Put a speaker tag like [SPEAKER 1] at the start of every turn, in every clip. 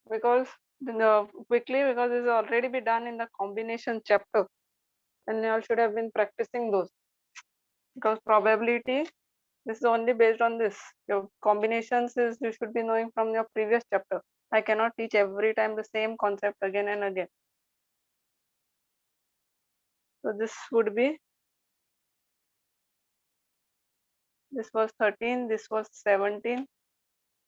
[SPEAKER 1] because quickly, because this already be done in the combination chapter, and you all should have been practicing those. Because probability, this is only based on this. Your combinations is you should be knowing from your previous chapter. I cannot teach every time the same concept again and again. So this would be, this was 13, this was 17,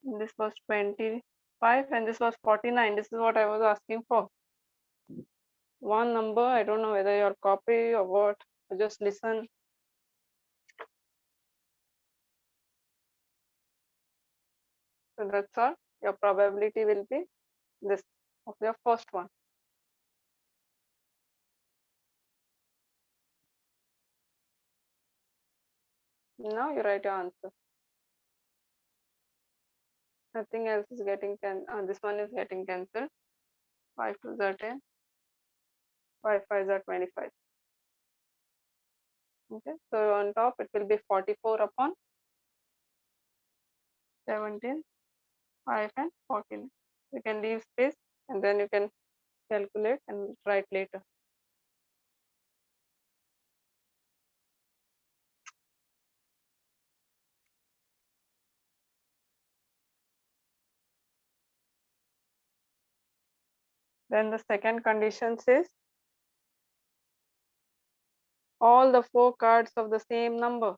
[SPEAKER 1] and this was 25, and this was 49. This is what I was asking for. One number, I don't know whether your copy or what, just listen. So that's all. Your probability will be this of your first one. Now you write your answer. Nothing else is getting this one is getting cancelled. 5 2s are 10, 5 5s are 25. Okay, so on top it will be 44 upon 17, 5 and 14. You can leave space and then you can calculate and write later. Then the second condition says all the 4 cards of the same number.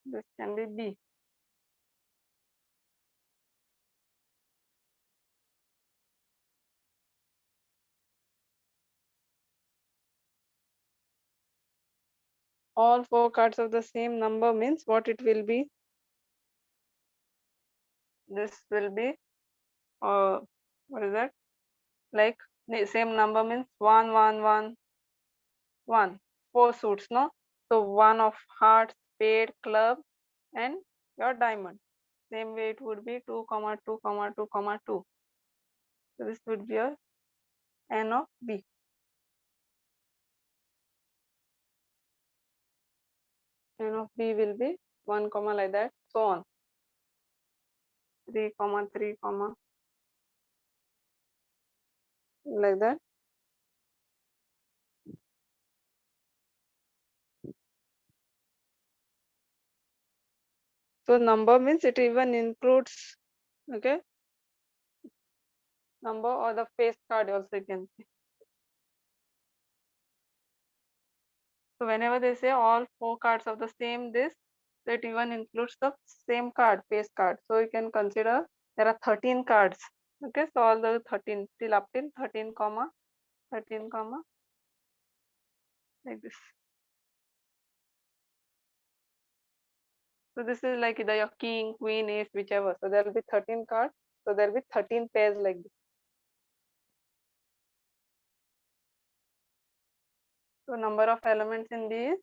[SPEAKER 1] This can be B. All 4 cards of the same number means what it will be? This will be, what is that? Like the same number means 1 1 1 1. 4 suits, no? So 1 of hearts, spade, club, and your diamond. Same way it would be 2 comma 2 comma 2 comma 2. So this would be your N of B. N of B will be 1 comma like that, so on. 3 comma 3 comma like that. So number means it even includes, okay, number or the face card also you can see. So whenever they say all 4 cards of the same this, that even includes the same card, face card. So you can consider there are 13 cards. Okay, so all the 13 till up till 13 comma 13 comma like this. So this is like either your king, queen, ace, whichever. So there will be 13 cards. So there will be 13 pairs like this. So number of elements in B is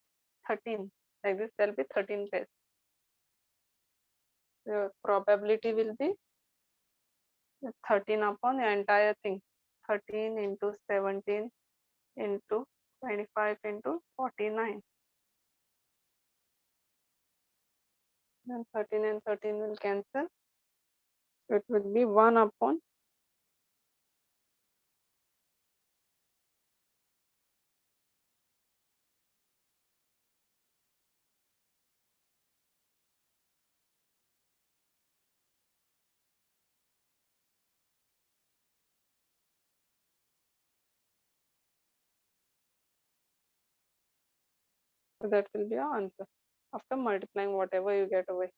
[SPEAKER 1] 13. Like this, there will be 13 pairs. Your probability will be 13 upon the entire thing. 13 into 17 into 25 into 49. Then 13 and 13 will cancel. So it will be 1 upon so that will be our answer after multiplying whatever you get away.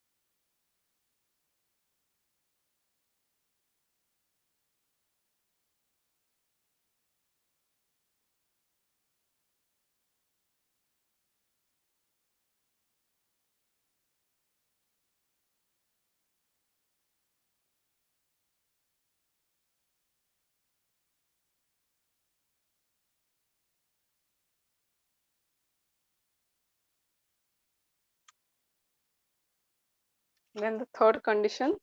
[SPEAKER 1] Then the third condition,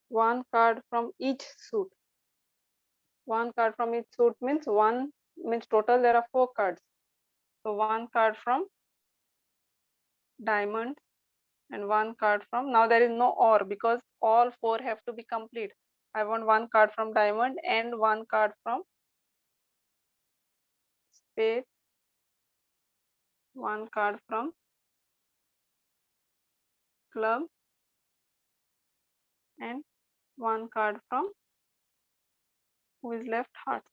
[SPEAKER 1] one card from each suit. One card from each suit means one, means total there are 4 cards. So one card from diamond and one card from, now there is no or because all 4 have to be complete. I want one card from diamond and one card from spade, one card from club, and one card from, who is left, heart.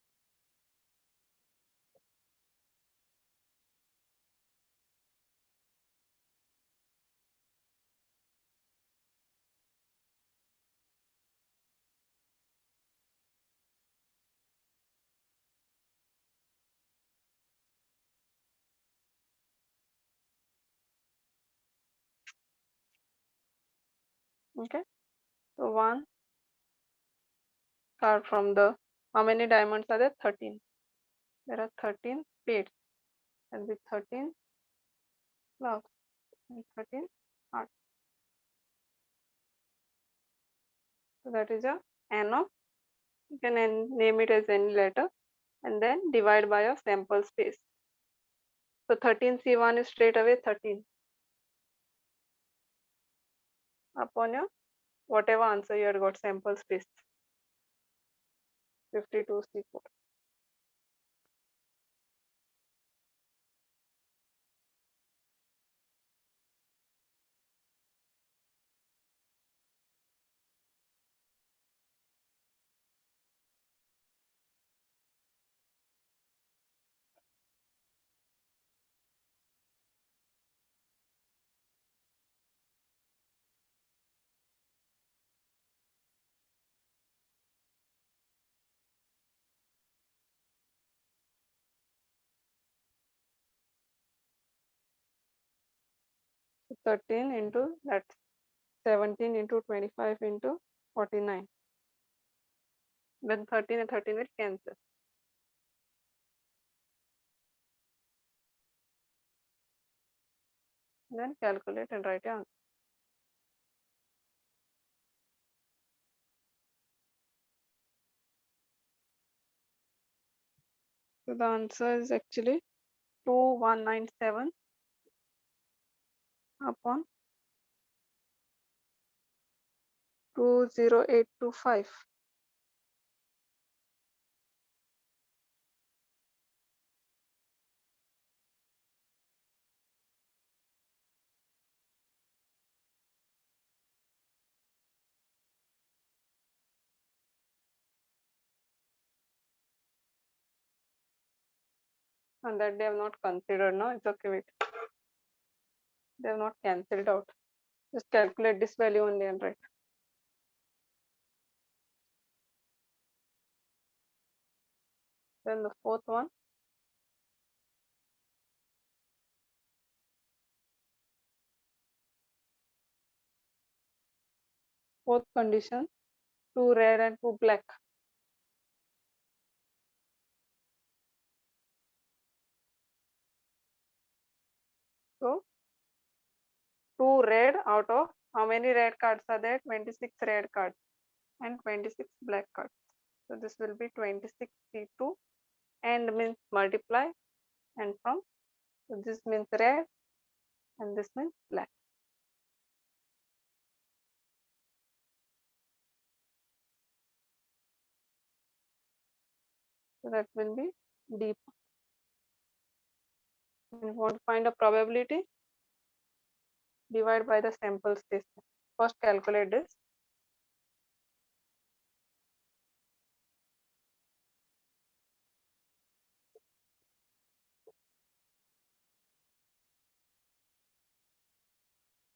[SPEAKER 1] Okay, so one card from the, how many diamonds are there? 13. There are 13 spades and with 13 clubs and 13 hearts. So that is a n of, you can name it as any letter and then divide by your sample space. So 13C1 is straight away 13 upon your whatever answer you had got, sample space 52C4. So 13 into that, 17 into 25 into 49. Then 13 and 13 will cancel. Then calculate and write your answer. So the answer is actually 2197 upon 20825. And that they have not considered. No, it's okay. Wait, they have not cancelled out. Just calculate this value only and write. Then the fourth one, fourth condition, 2 red and 2 black. So 2 red out of, how many red cards are there? 26 red cards and 26 black cards. So this will be 26C2 and means multiply, and from, so this means red and this means black. So that will be D. If you want to find a probability, divide by the sample space. First calculate this.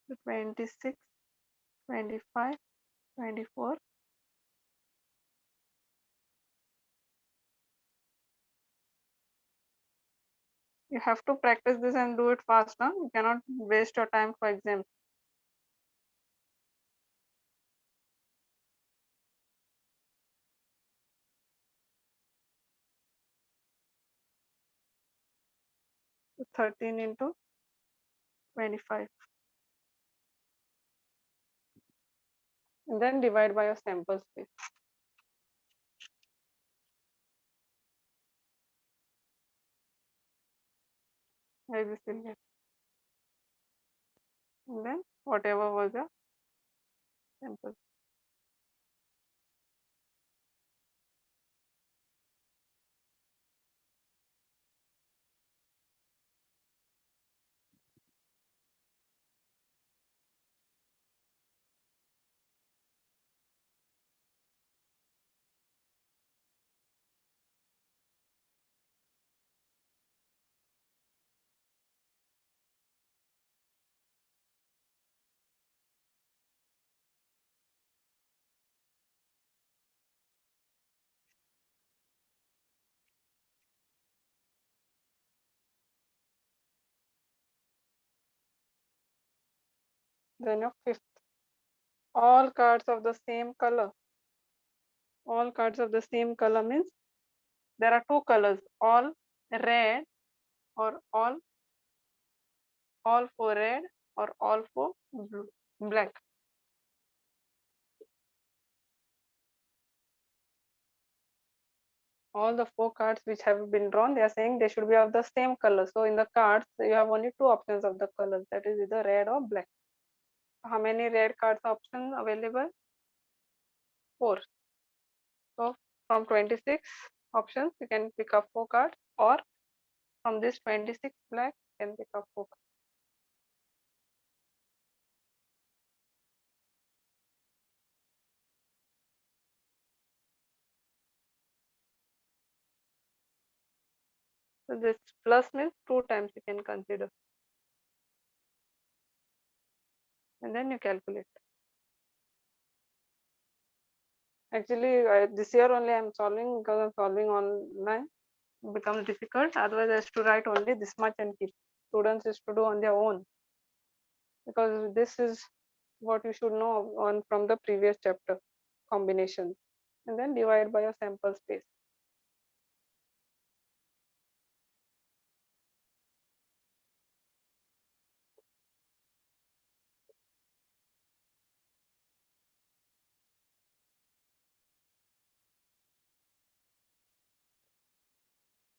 [SPEAKER 1] So 26, 25, 24. You have to practice this and do it fast. Huh? You cannot waste your time for exams. So 13 into 25. and then divide by your sample space. Like this will get. And then whatever was the sample. Then your fifth. All cards of the same color. All cards of the same color means there are two colors, all red or all for red or all for blue, black. All the four cards which have been drawn, they are saying they should be of the same color. So in the cards, you have only two options of the colors, that is either red or black. How many red cards options available? Four. So from 26 options, you can pick up four cards, or from this 26 black, you can pick up four cards. So this plus means two times you can consider, and then you calculate. Actually, this year only I'm solving, because I'm solving online. It becomes difficult. Otherwise, I have to write only this much and keep. Students is to do on their own, because this is what you should know on from the previous chapter, combinations, and then divide by your sample space.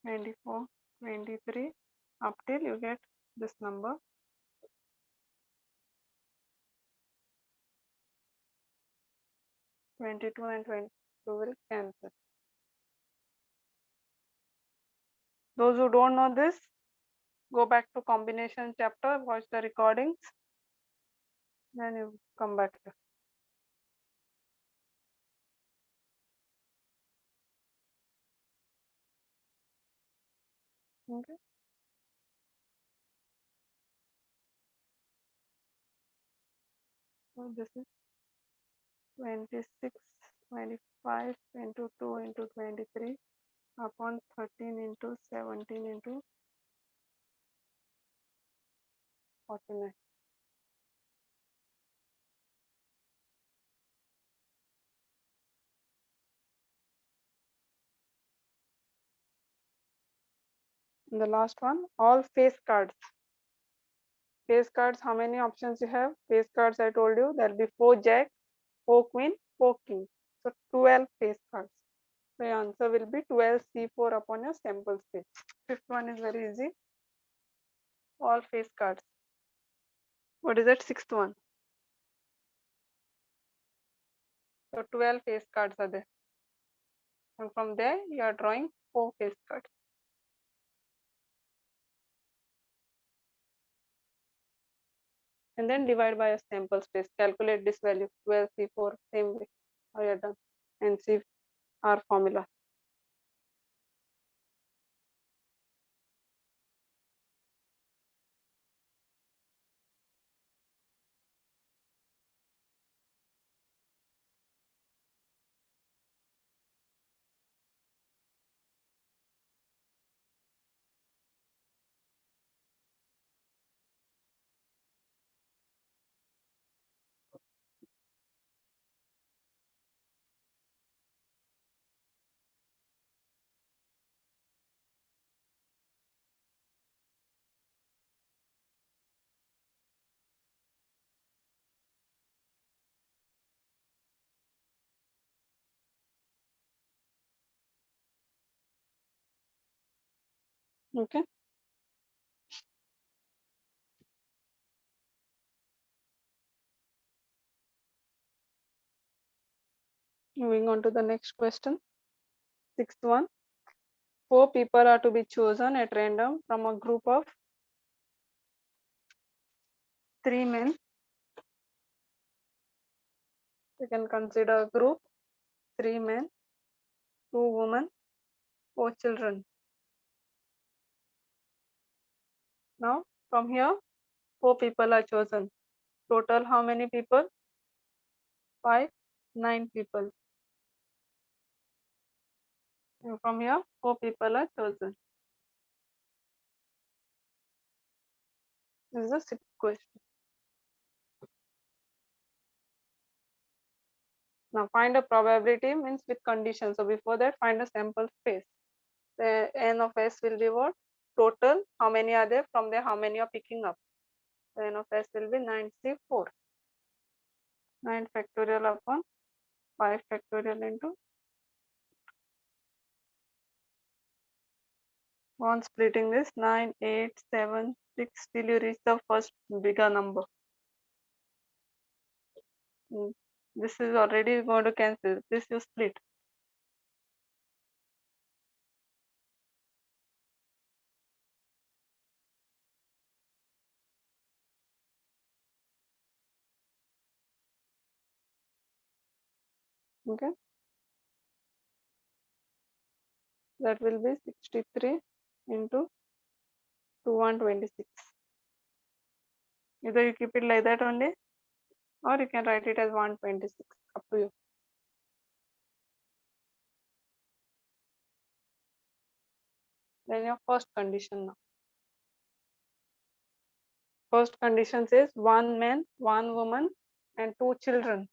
[SPEAKER 1] Twenty-four, 23, up till you get this number. 22 and 22 will cancel. Those who don't know this, go back to combination chapter, watch the recordings, then you come back here. Okay. So this is 26, 25 into 2 into 23 upon 13 into 17 into 49. And the last one, all face cards. Face cards, how many options you have? Face cards, I told you, there will be 4 jack, 4 queen, 4 king. So 12 face cards. So your answer will be 12 C4 upon your sample space. Fifth one is very easy. All face cards. What is that? Sixth one. So 12 face cards are there. And from there, you are drawing 4 face cards. And then divide by a sample space. Calculate this value, 12 C4, same way. How you are done. And see our formula. Okay. Moving on to the next question. Sixth one. 4 people are to be chosen at random from a group of 3 men. You can consider a group 3 men, 2 women, 4 children. Now from here 4 people are chosen. Total how many people? 5, 9 people. And from here 4 people are chosen. This is the sixth question. Now find a probability means with condition. So before that find a sample space. The n of s will be what? Total how many are there, from there how many are picking up. The n of s will be 934. 9 factorial upon 5 factorial into 1, splitting this 9, 8, 7, 6 till you reach the first bigger number. This is already going to cancel. This you split. Okay. That will be 63 into 2126. Either you keep it like that only, or you can write it as 126. Up to you. Then your first condition now. First condition says 1 man, 1 woman, and 2 children.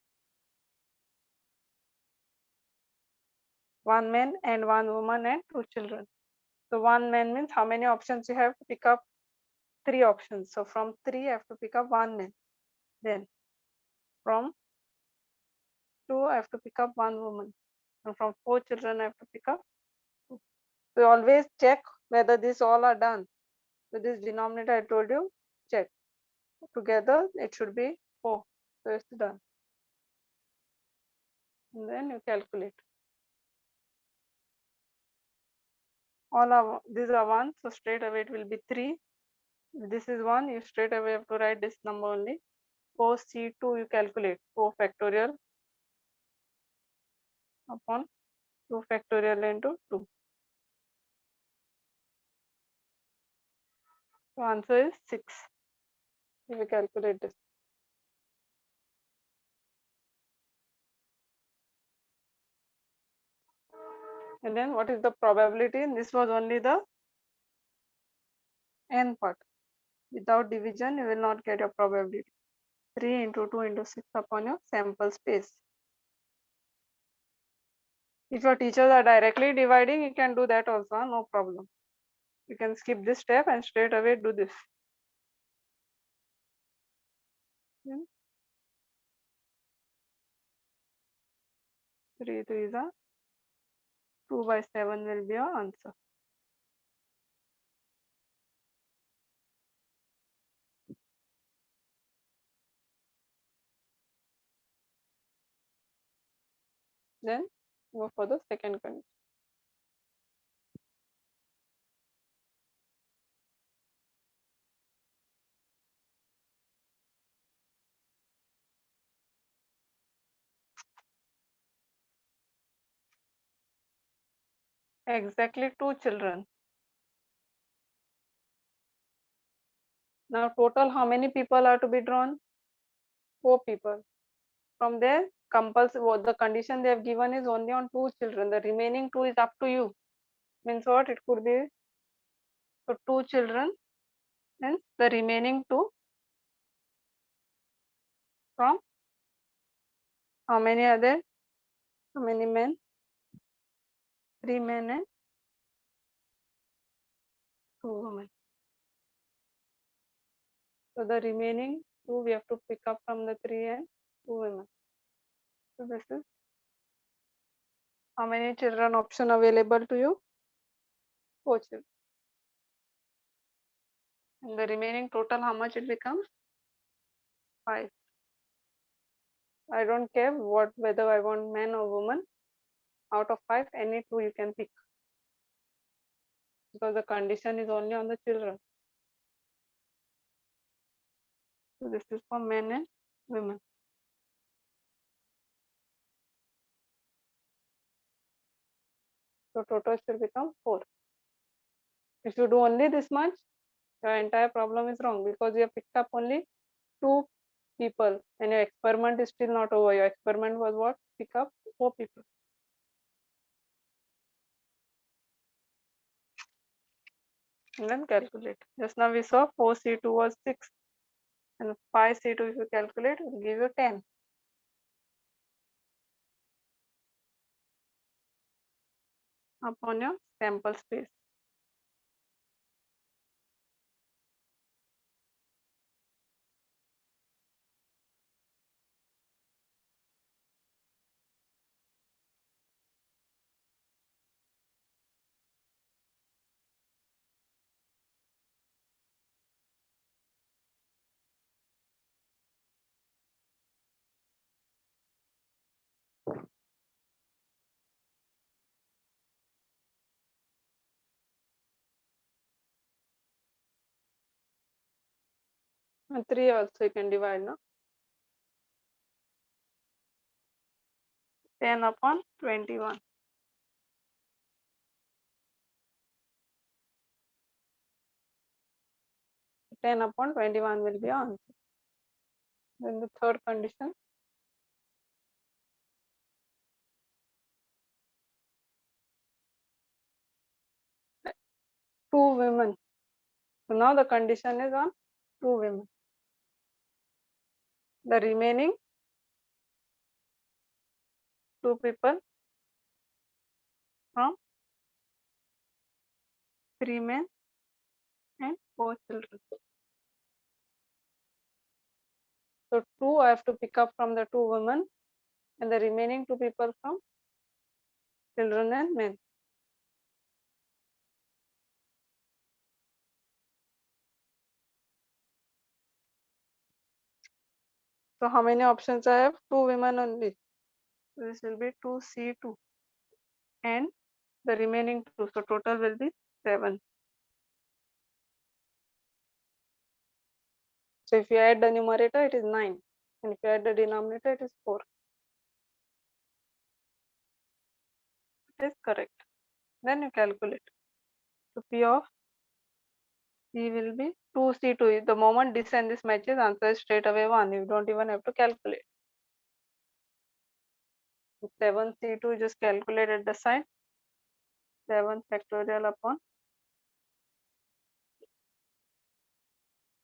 [SPEAKER 1] 1 man and 1 woman and 2 children. So 1 man means how many options you have to pick up? 3 options. So from 3 I have to pick up 1 man. Then from 2 I have to pick up 1 woman. And from 4 children I have to pick up 2. So always check whether these all are done. So this denominator I told you, check. Together it should be 4. So it's done. And then you calculate. All are these are 1, so straight away it will be 3. If this is 1, you straight away have to write this number only. 4C2 you calculate 4 factorial upon 2 factorial into 2. So answer is 6. If we calculate this. And then what is the probability? This was only the n part. Without division, you will not get your probability. 3 into 2 into 6 upon your sample space. If your teachers are directly dividing, you can do that also, no problem. You can skip this step and straight away do this. 3 3s are 2 by 7 will be your answer. Then go for the second condition. Exactly 2 children. Now total how many people are to be drawn? 4 people. From there, compulsory what the condition they have given is only on 2 children. The remaining 2 is up to you. Means what? It could be so 2 children, and the remaining 2 from how many are there? How many men? 3 men and 2 women. So the remaining 2 we have to pick up from the 3 and 2 women. So this is how many children option available to you? 4 children. And the remaining total, how much it becomes? 5. I don't care whether I want man or woman. Out of 5, any 2 you can pick, because the condition is only on the children. So this is for men and women. So total should become 4. If you do only this much, your entire problem is wrong, because you have picked up only 2 people and your experiment is still not over. Your experiment was what? Pick up 4 people. And then calculate. Just now we saw 4C2 was 6, and 5C2 if you calculate will give you 10. Upon your sample space. And 3 also you can divide, no? 10 upon 21. 10 upon 21 will be answer. Then the third condition, 2 women. So now the condition is on 2 women. The remaining 2 people from 3 men and 4 children. So 2 I have to pick up from the 2 women, and the remaining 2 people from children and men. So how many options I have? 2 women only. So this will be 2C2 and the remaining 2. So total will be 7. So if you add the numerator, it is 9. And if you add the denominator, it is 4. It is correct. Then you calculate. So P of C will be 2C2. The moment this and this matches, answer is straight away 1. You don't even have to calculate. 7C2 just calculate at the side. 7 factorial upon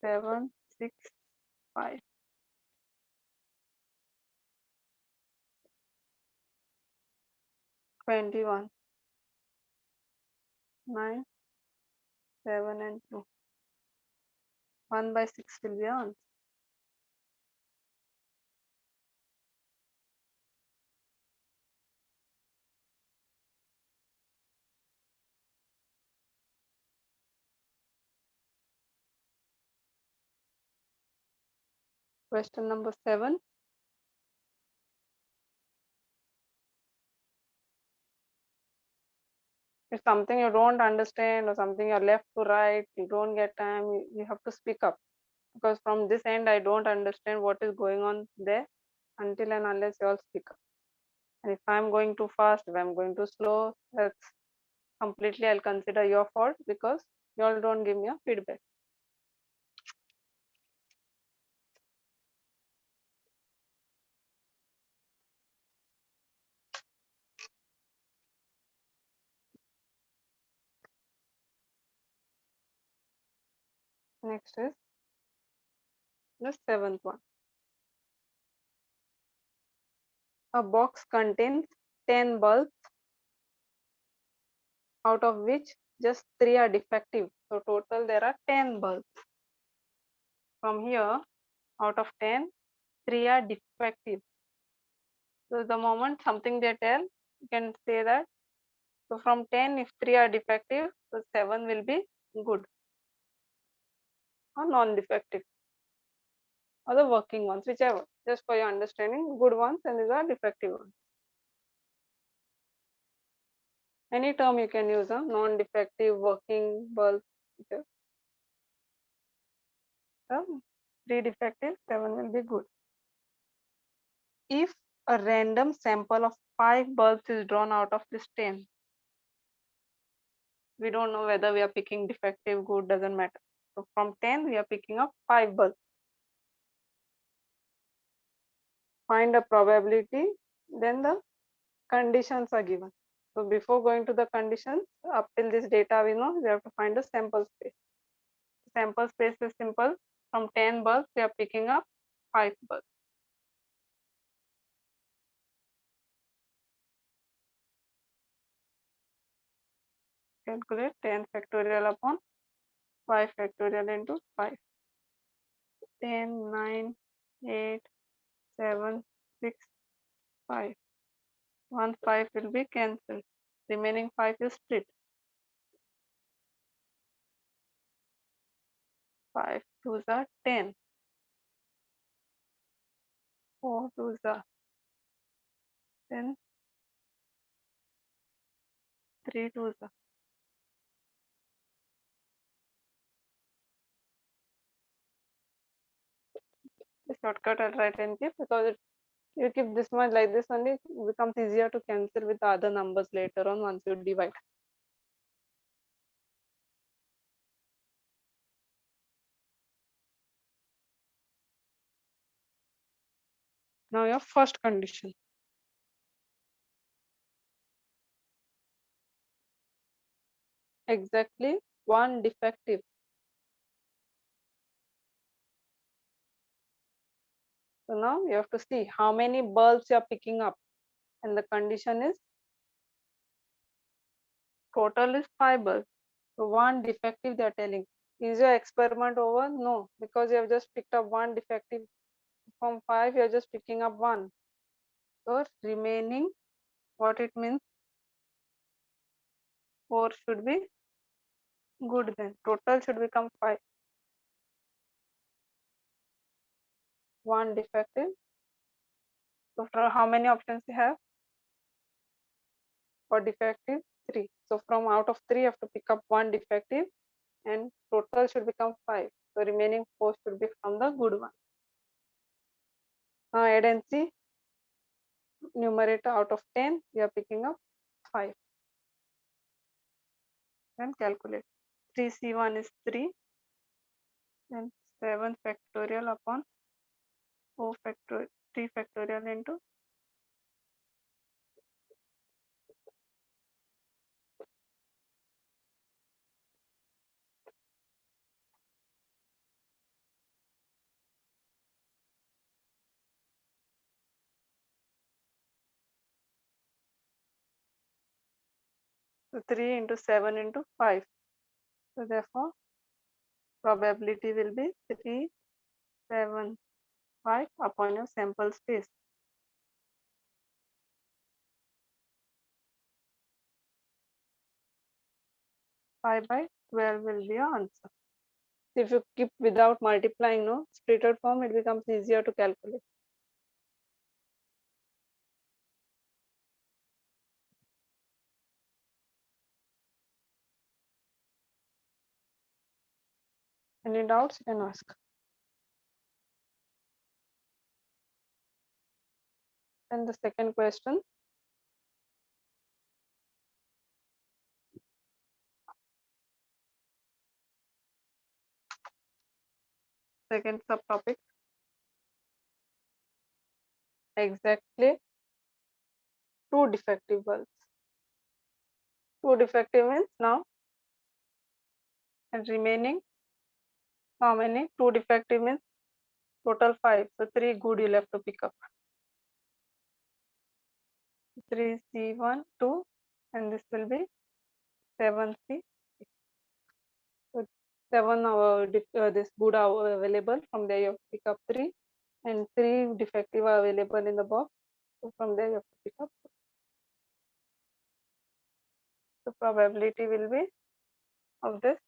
[SPEAKER 1] 7, 6, 5. 21. 9, 7 and 2. 1 by 6 will be answer. Question number 7. If something you don't understand or something you're left to right, you don't get time, you have to speak up. Because from this end, I don't understand what is going on there until and unless you all speak up. And if I'm going too fast, if I'm going too slow, that's completely I'll consider your fault, because you all don't give me a feedback. Next is the 7th one. A box contains 10 bulbs, out of which just 3 are defective. So total there are 10 bulbs. From here, out of 10, 3 are defective. So the moment something they tell, you can say that. So from 10, if 3 are defective, so 7 will be good. or non-defective, or the working ones, whichever, just for your understanding, good ones and these are defective ones. Any term you can use, non-defective, working, bulb, whichever. 3 defective, 7 will be good. If a random sample of 5 bulbs is drawn out of this 10, we don't know whether we are picking defective, good, doesn't matter. So from 10, we are picking up 5 bulbs. Find a probability, then the conditions are given. So before going to the conditions, up till this data we know, we have to find a sample space. Sample space is simple. From 10 bulbs, we are picking up 5 bulbs. Calculate 10 factorial upon 5 factorial into 5. 10, 9, 8, 7, 6, 5. 1 5 will be cancelled. Remaining 5 is split. 5 2s are 10. 4 2s are 10. 3 2s are. The shortcut I'll write and keep, because you keep this much like this only, it becomes easier to cancel with the other numbers later on once you divide. Now your first condition. Exactly 1 defective. So now you have to see how many bulbs you are picking up, and the condition is total is 5 bulbs. So 1 defective they are telling. Is your experiment over? No, because you have just picked up 1 defective. From 5 you are just picking up 1. So remaining, what it means, 4 should be good, then total should become 5. 1 defective. So for how many options you have? For defective, 3. So from out of 3 you have to pick up 1 defective and total should become 5. So remaining 4 should be from the good one. Now add and see. Numerator, out of 10 we are picking up 5. Then calculate. 3c1 is 3, and 7 factorial upon 4 factorial, 3 factorial into 3 into 7 into 5. So therefore probability will be 3, 7, 5 upon your sample space. 5 by 12 will be your answer. If you keep without multiplying, no, splitted form, it becomes easier to calculate. Any doubts you can ask. And the second question. Second subtopic. Exactly 2 defective bulbs. 2 defective means now, and remaining how many? 2 defective means total 5. So 3 good you'll have to pick up. 3c1 2, and this will be 7c. So 7 this good are available. From there you have to pick up 3, and 3 defective are available in the box. So from there you have to pick up. The probability will be of this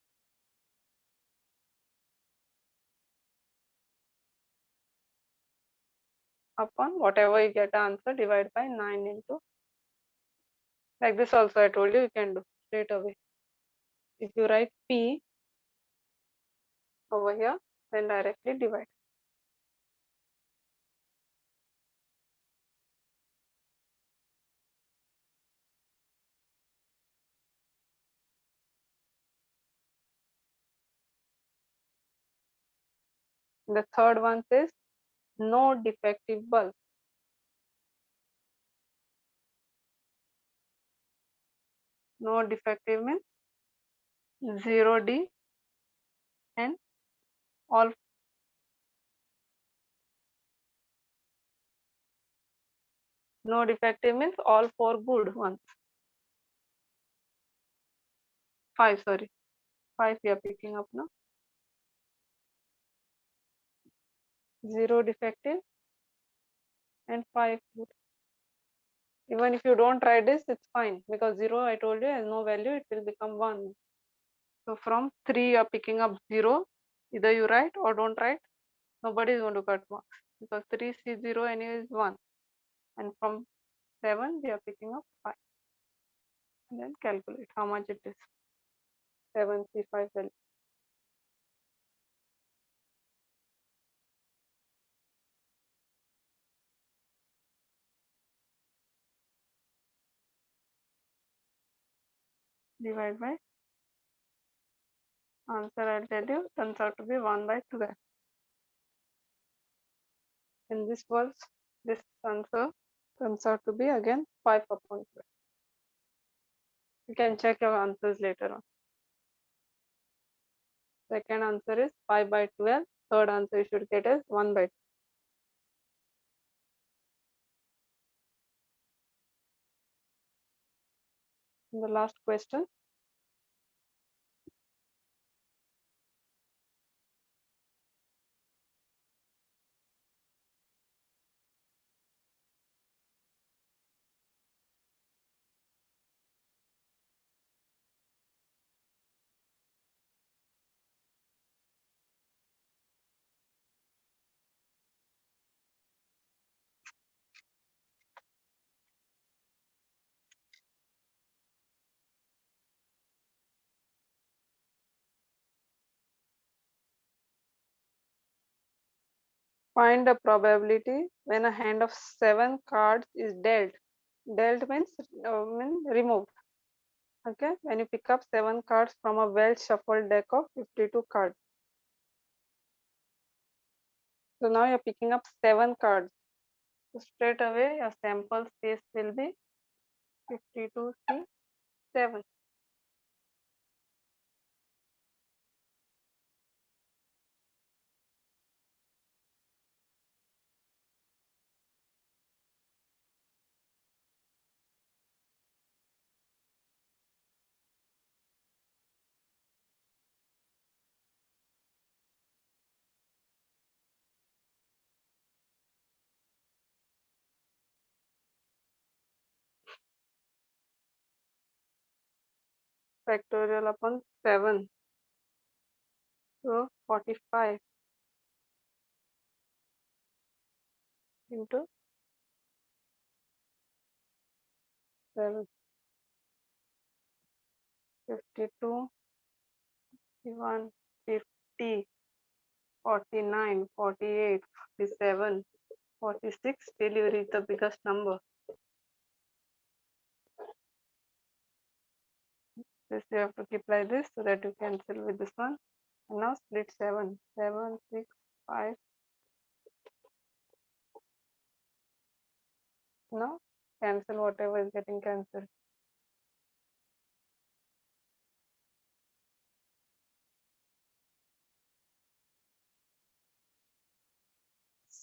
[SPEAKER 1] upon whatever you get answer, divide by 9 into, like this also I told you can do straight away. If you write P over here, then directly divide. The third one says no defective bulb. No defective means 0D and all. No defective means all 4 good ones. 5, sorry. 5 we are picking up now. 0 defective and 5 good. Even if you don't try this, it's fine because 0 I told you has no value, it will become 1. So from 3 you are picking up 0. Either you write or don't write. Nobody is going to cut marks because 3C0 anyway is 1. And from 7 we are picking up 5. And then calculate how much it is. 7C5 value. Divide by, answer I'll tell you, turns out to be 1 by 12. And this answer turns out to be again 5 upon 12. You can check your answers later on. Second answer is 5 by 12. Third answer you should get is 1 by 2. And the last question. Find the probability when a hand of 7 cards is dealt. Dealt means removed. Okay, when you pick up 7 cards from a well shuffled deck of 52 cards. So now you're picking up 7 cards. So straight away your sample space will be 52C7. Factorial upon 7. So 45 into 7. 52, 51, 50, 49, 48, 47, 46 till you reach the biggest number. This you have to keep like this so that you cancel with this one. And now split 7. 7, 6, 5. Now cancel whatever is getting cancelled.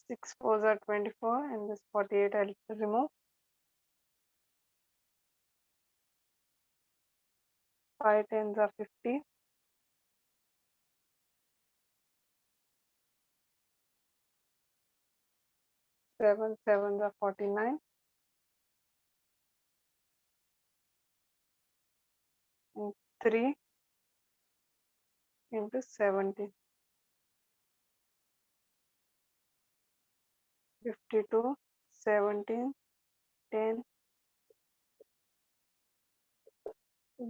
[SPEAKER 1] 6 4s are 24 and this 48 I'll remove. 5 10s are 50. 7 7s are 49. And 3 into 70. 52, 17, 10.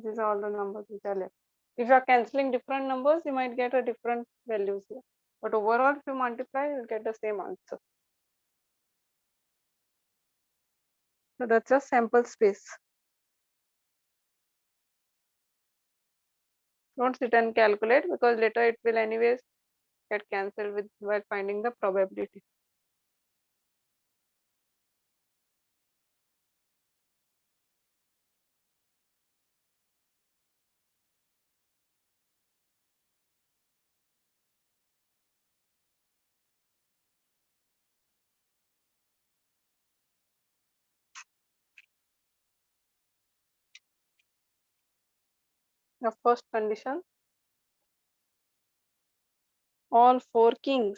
[SPEAKER 1] These are all the numbers which are left. If you are cancelling different numbers, you might get a different values here. But overall, if you multiply, you'll get the same answer. So that's a sample space. Don't sit and calculate because later it will anyways get cancelled with while finding the probability. The first condition, all four kings.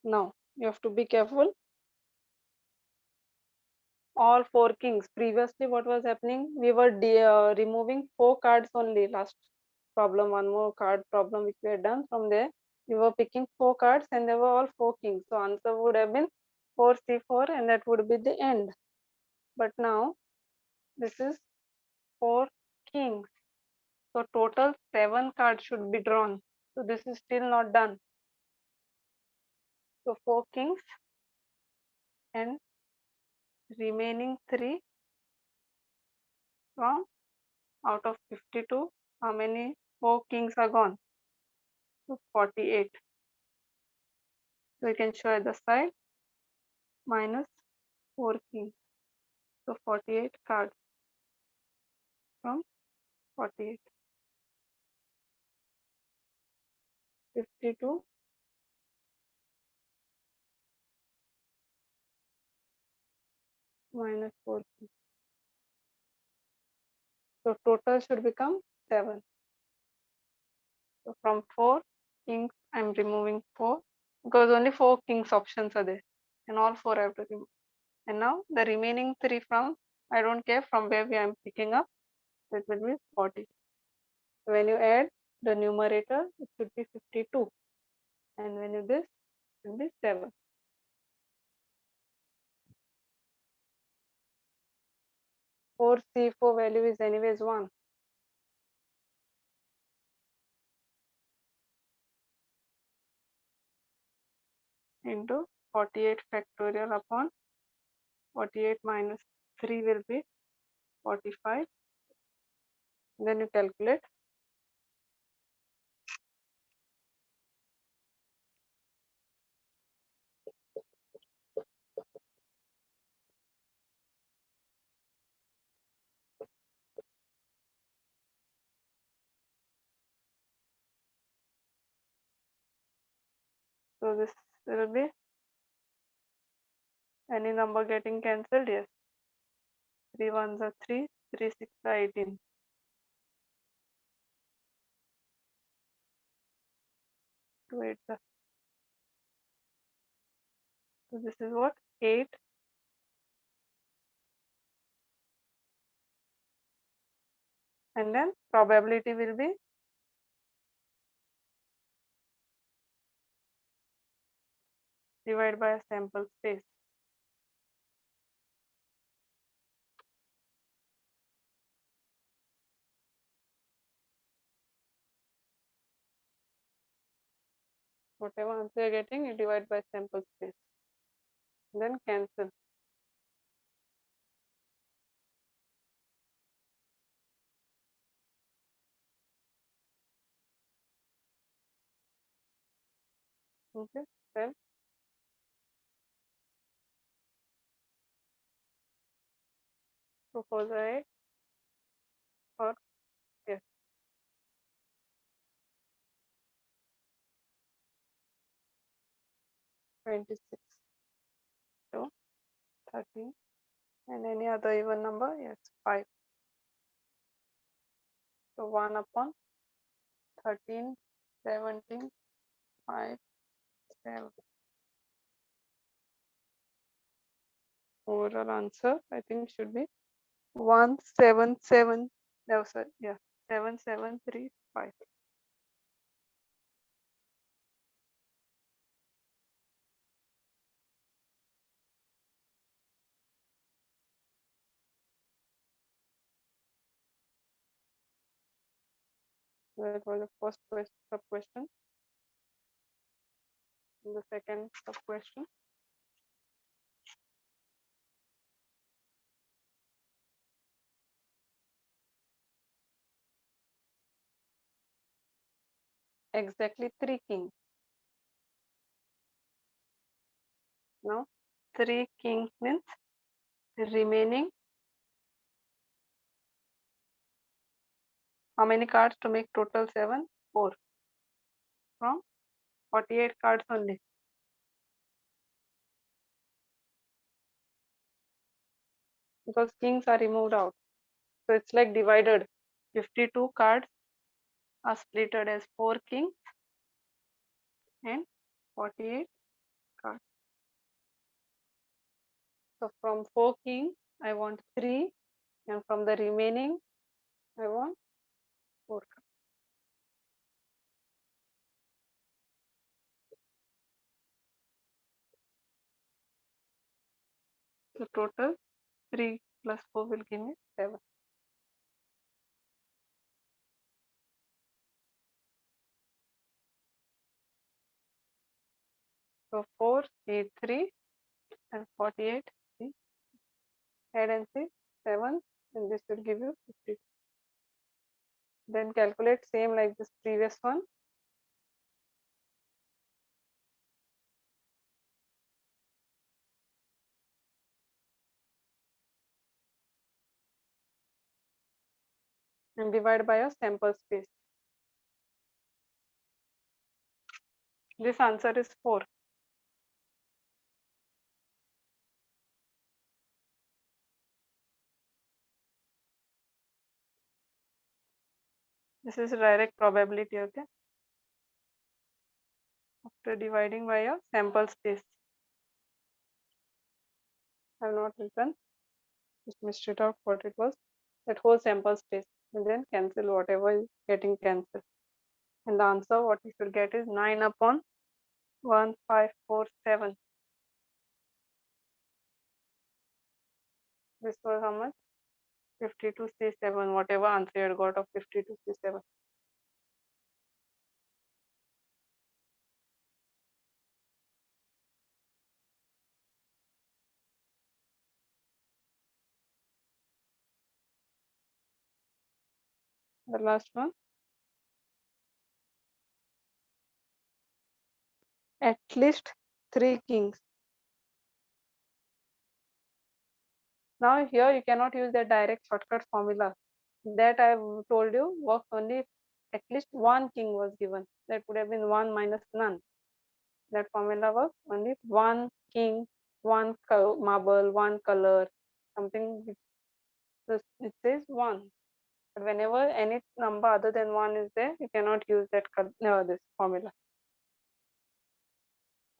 [SPEAKER 1] Now you have to be careful. All four kings. Previously, what was happening? We were removing 4 cards only. Last problem, one more card problem which we had done. From there, we were picking 4 cards and they were all 4 kings. So answer would have been 4c4 and that would be the end. But now this is 4 kings. So total 7 cards should be drawn. So this is still not done. So 4 kings and remaining 3 from out of 52. How many 4 kings are gone? So 48. So you can show at the side minus 4 kings. So 48 cards from 48. 52 minus 4 kings. So total should become 7. So from 4 kings, I'm removing 4 because only 4 kings options are there and all 4 I have to remove. And now the remaining 3 from, I don't care from where we am picking up, that will be 40. So when you add the numerator, it should be 52. And when you this, it will be 7. 4c4 value is anyways 1. Into 48 factorial upon 48 minus 3 will be 45. Then you calculate. So this will be any number getting cancelled. Yes. 3 ones are 3, 3 6 are 18. 2 8 are. So this is what? 8. And then probability will be divided by a sample space. Whatever answer you're getting, you divide by sample space. Then cancel. Okay. Then 2 4 are 8 or yes. 26 to 13. And any other even number? Yes, 5. So 1 upon 13, 17, 5, 7. Overall answer, I think, should be 177. No, sir. Yeah, 7735. That was the first sub question. The second sub question. Exactly 3 kings. Now 3 kings means remaining. How many cards to make total 7? 4. From 48 cards only. Because kings are removed out. So it's like divided. 52 cards are splitted as 4 kings and 48 cards. So from 4 kings, I want 3, and from the remaining, I want 4 cards. So total 3 plus 4 will give me 7. So 4, 8, 3, and 48, 3. Add and see 7, and this will give you 50. Then calculate same like this previous one. And divide by a sample space. This answer is 4. This is direct probability, okay? After dividing by a sample space. I have not written, just missed it out what it was. That whole sample space, and then cancel whatever is getting cancelled. And the answer what you should get is 9 upon 1547. This was how much? 52C7, whatever answer you had got of 52C7. The last one. At least 3 kings. Now here you cannot use the direct shortcut formula. That I have told you works only if at least 1 king was given. That would have been 1 minus none. That formula works only if 1 king, 1 marble, 1 color, something which it says 1. But whenever any number other than 1 is there, you cannot use that this formula.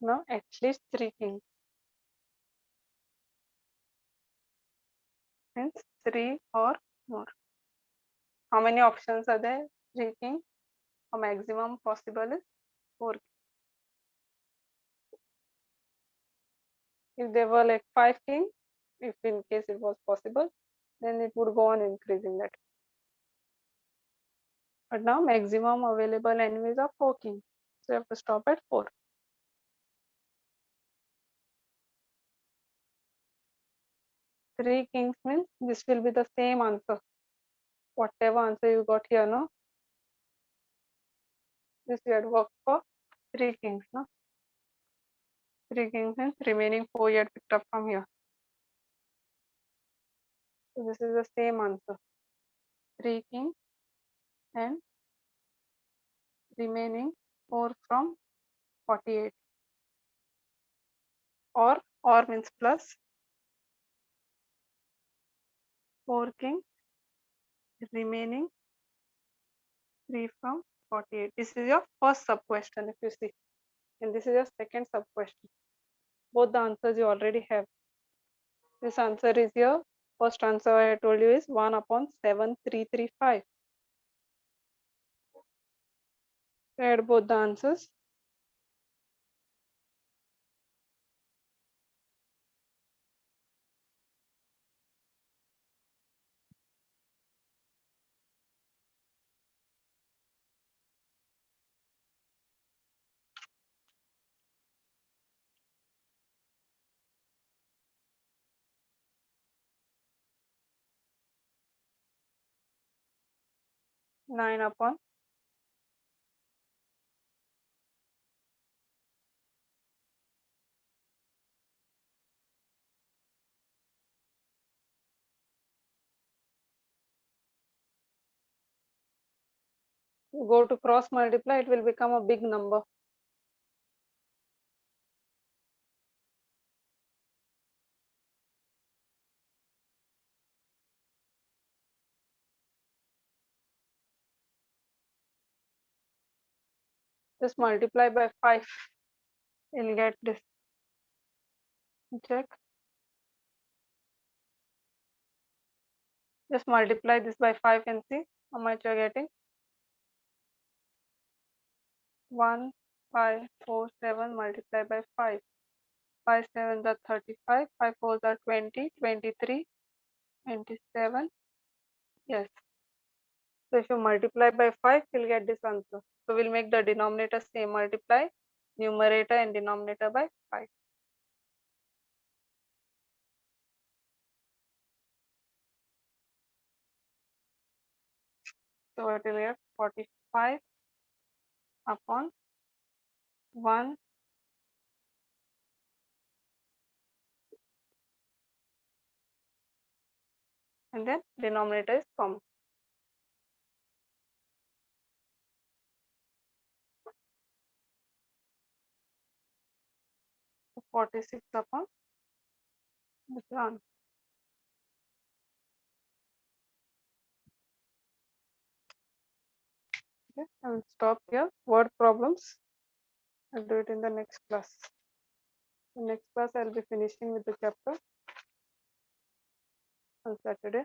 [SPEAKER 1] Now at least 3 kings. Means 3 or more. How many options are there? 3 kings. A maximum possible is 4. If there were like 5 kings, if in case it was possible, then it would go on increasing that. But now maximum available enemies are 4 kings. So you have to stop at 4. Three kings means this will be the same answer. Whatever answer you got here, no? This you had worked for 3 kings, no? 3 kings means remaining 4 you had picked up from here. So this is the same answer. 3 kings and remaining 4 from 48. Or means plus 4 kings remaining 3 from 48. This is your first sub question if you see. And this is your second sub question. Both the answers you already have. This answer is your first answer I told you is 1 upon 7335. Add both the answers. 9 upon go to cross multiply, it will become a big number. Just multiply by 5. You'll get this. Check. Just multiply this by 5 and see how much you're getting. 1, 5, 4, 7 multiplied by 5. 5 sevens are 35, 5 fours are 20, 23, 27. Yes. So if you multiply by 5, you'll get this answer. So we'll make the denominator same. Multiply numerator and denominator by 5. So what will we have? 45 upon 1 and then denominator is common. So 46 upon this one. Okay, I will stop here. Word problems. I'll do it in the next class. The next class I'll be finishing with the chapter on Saturday.